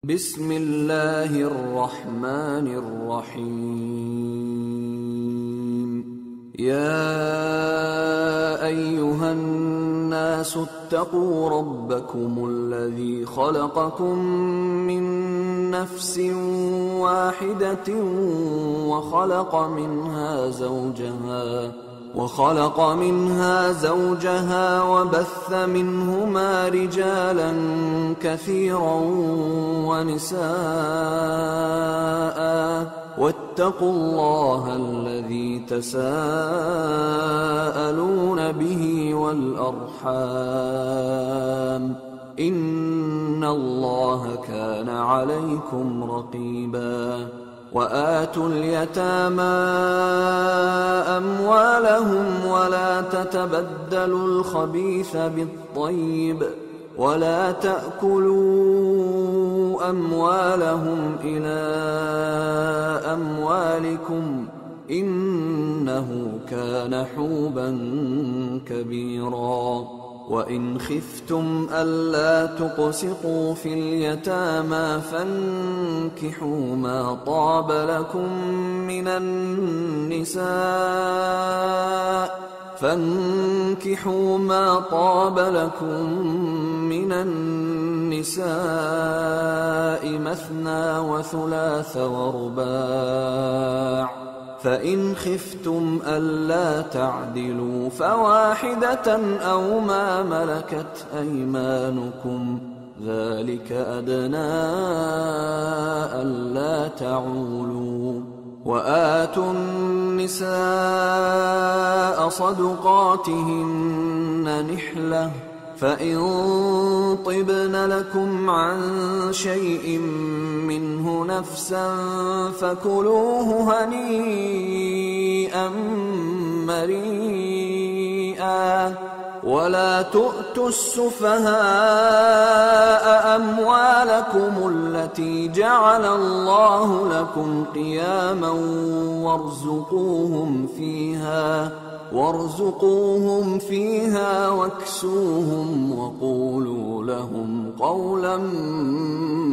بسم الله الرحمن الرحيم. يا أيها الناس اتقوا ربكم الذي خلقكم من نفس واحدة وخلق منها زوجها وبث منهما رجالا كثيرا ونساء، واتقوا الله الذي تساءلون به والأرحام، إن الله كان عليكم رقيبا. وآتوا اليتامى أموالهم ولا تتبدلوا الخبيث بالطيب، ولا تأكلوا أموالهم إلى أموالكم، إنه كان حوبا كبيرا. وإن خفتم ألا تقسطوا في اليتامى فانكحوا ما طاب لكم من النساء مثنى وثلاث ورباع، فإن خفتم ألا تعدلوا فواحدة أو ما ملكت أيمانكم، ذلك أدنى ألا تعولوا. وآتوا النساء صدقاتهن نحلة، فإن طبن لكم عن شيء منه نفسا فكلوه هنيئا مريئا. ولا تؤتوا السفهاء أموالكم التي جعل الله لكم قياما وارزقوهم فيها واكسوهم وقولوا لهم قولا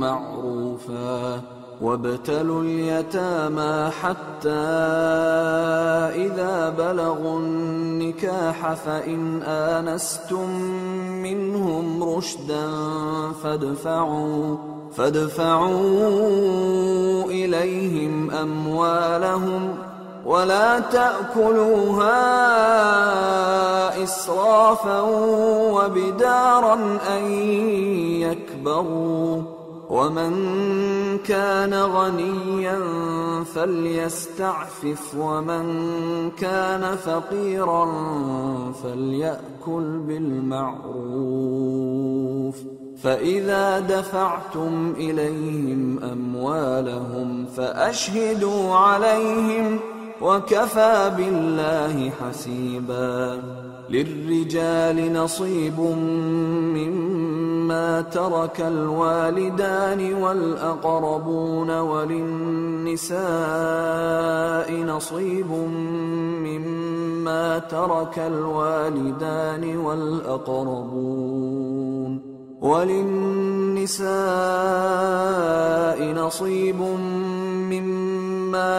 معروفا. وابتلوا اليتامى حتى إذا بلغوا النكاح، فإن آنستم منهم رشدا فادفعوا إليهم أموالهم، ولا تأكلوها إسرافا وبدارا أن يكبروا. ومن كان غنيا فليستعفف، ومن كان فقيرا فليأكل بالمعروف. فإذا دفعتم إليهم أموالهم فأشهدوا عليهم، وكفى بالله حسيبا. للرجال نصيب مما ترك الوالدان والأقربون، وللنساء نصيب مما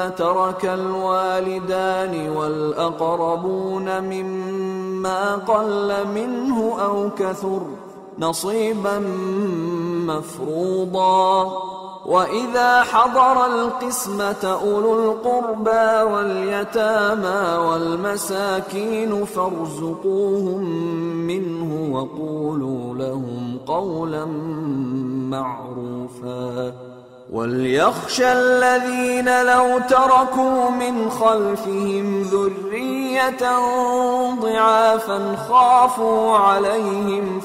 ترك الوالدان والأقربون مما قل منه أو كثر، نصيبا مفروضا. وإذا حضر القسمة أولو القربى واليتامى والمساكين فارزقوهم منه وقولوا لهم قولا معروفا. وليخشى الذين لو تركوا من خلفهم ذرية ضعافا خافوا عليهم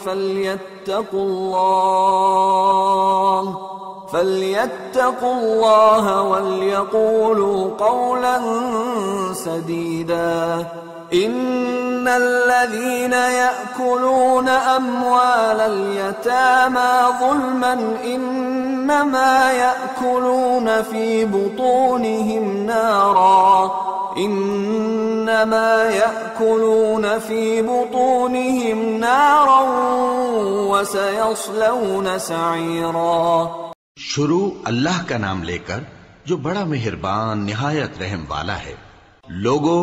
فليتقوا الله وليقولوا قولا سديدا. إن الذين يأكلون أموال اليتامى ظلما إنما يأكلون في بطونهم نارا وسيصلون سعيرا. شروع اللہ کا نام لے کر جو بڑا مہربان نہایت رحم والا ہے۔ لوگو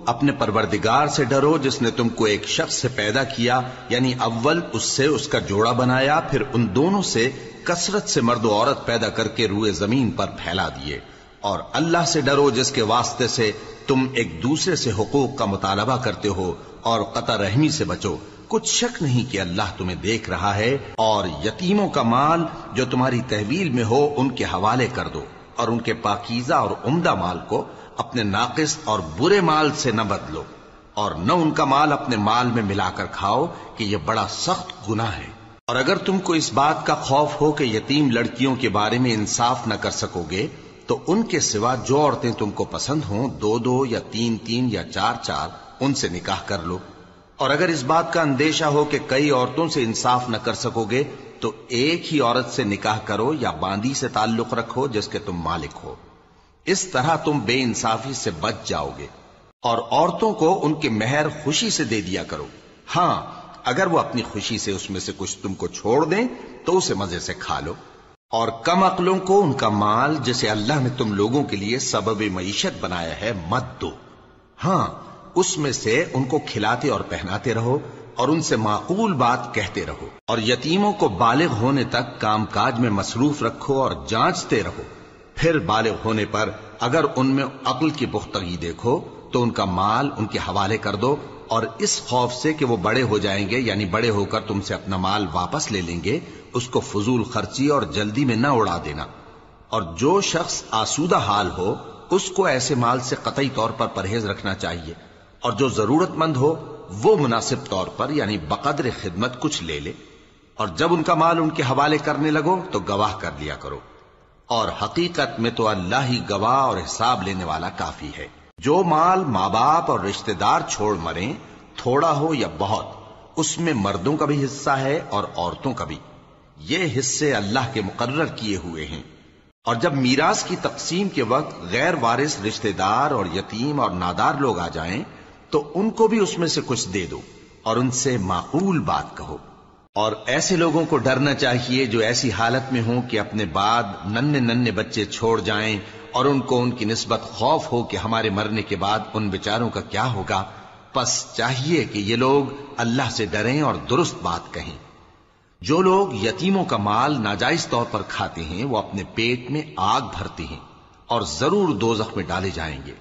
اپنے پروردگار سے ڈرو جس نے تم کو ایک شخص سے پیدا کیا، یعنی اول اس سے اس کا جوڑا بنایا، پھر ان دونوں سے کثرت سے مرد و عورت پیدا کر کے روئے زمین پر پھیلا دیے۔ اور اللہ سے ڈرو جس کے واسطے سے تم ایک دوسرے سے حقوق کا مطالبہ کرتے ہو، اور قطع رحمی سے بچو، کچھ شک نہیں کہ اللہ تمہیں دیکھ رہا ہے۔ اور یتیموں کا مال جو تمہاری تحویل میں ہو ان کے حوالے کر دو، اور ان کے پاکیزہ اور عمدہ مال کو اپنے ناقص اور برے مال سے نہ بدلو، اور نہ ان کا مال اپنے مال میں ملا کر کھاؤ کہ یہ بڑا سخت گناہ ہے۔ اور اگر تم کو اس بات کا خوف ہو کہ یتیم لڑکیوں کے بارے میں انصاف نہ کر سکو گے تو ان کے سوا جو عورتیں تم کو پسند ہوں، 2 یا 3 یا 4 ان سے نکاح کر لو۔ اور اگر اس بات کا اندیشہ ہو کہ کئی عورتوں سے انصاف نہ کر سکو گے تو ایک ہی عورت سے نکاح کرو یا باندی سے تعلق رکھو جس کے تم مالک ہو، اس طرح تم بے انصافی سے بچ جاؤ گے۔ اور عورتوں کو ان کے مہر خوشی سے دے دیا کرو، ہاں اگر وہ اپنی خوشی سے اس میں سے کچھ تم کو چھوڑ دیں تو اسے مزے سے کھا لو۔ اور کم عقلوں کو ان کا مال جسے اللہ نے تم لوگوں کے لیے سبب معیشت بنایا ہے مت دو، ہاں اس میں سے ان کو کھلاتے اور پہناتے رہو اور ان سے معقول بات کہتے رہو۔ اور یتیموں کو بالغ ہونے تک کام کاج میں مصروف رکھو اور جانچتے رہو، پھر بالغ ہونے پر اگر ان میں عقل کی پختگی دیکھو تو ان کا مال ان کے حوالے کر دو، اور اس خوف سے کہ وہ بڑے ہو جائیں گے، یعنی بڑے ہو کر تم سے اپنا مال واپس لے لیں گے، اس کو فضول خرچی اور جلدی میں نہ اڑا دینا۔ اور جو شخص آسودہ حال ہو اس کو ایسے مال سے قطعی طور پر پرہیز رکھنا چاہیے، اور جو ضرورت مند ہو وہ مناسب طور پر یعنی بقدر خدمت کچھ لے لے۔ اور جب ان کا مال ان کے حوالے کرنے لگو تو گواہ کر لیا کرو، اور حقیقت میں تو اللہ ہی گواہ اور حساب لینے والا کافی ہے۔ جو مال ماں باپ اور رشتہ دار چھوڑ مریں، تھوڑا ہو یا بہت، اس میں مردوں کا بھی حصہ ہے اور عورتوں کا بھی، یہ حصے اللہ کے مقرر کیے ہوئے ہیں۔ اور جب میراث کی تقسیم کے وقت غیر وارث رشتہ دار اور یتیم اور نادار لوگ آ جائیں تو ان کو بھی اس میں سے کچھ دے دو اور ان سے معقول بات کہو۔ اور ایسے لوگوں کو ڈرنا چاہیے جو ایسی حالت میں ہوں کہ اپنے بعد ننھے بچے چھوڑ جائیں اور ان کو ان کی نسبت خوف ہو کہ ہمارے مرنے کے بعد ان بیچاروں کا کیا ہوگا، پس چاہیے کہ یہ لوگ اللہ سے ڈریں اور درست بات کہیں۔ جو لوگ یتیموں کا مال ناجائز طور پر کھاتے ہیں وہ اپنے پیٹ میں آگ بھرتے ہیں اور ضرور دوزخ میں ڈالے جائیں گے۔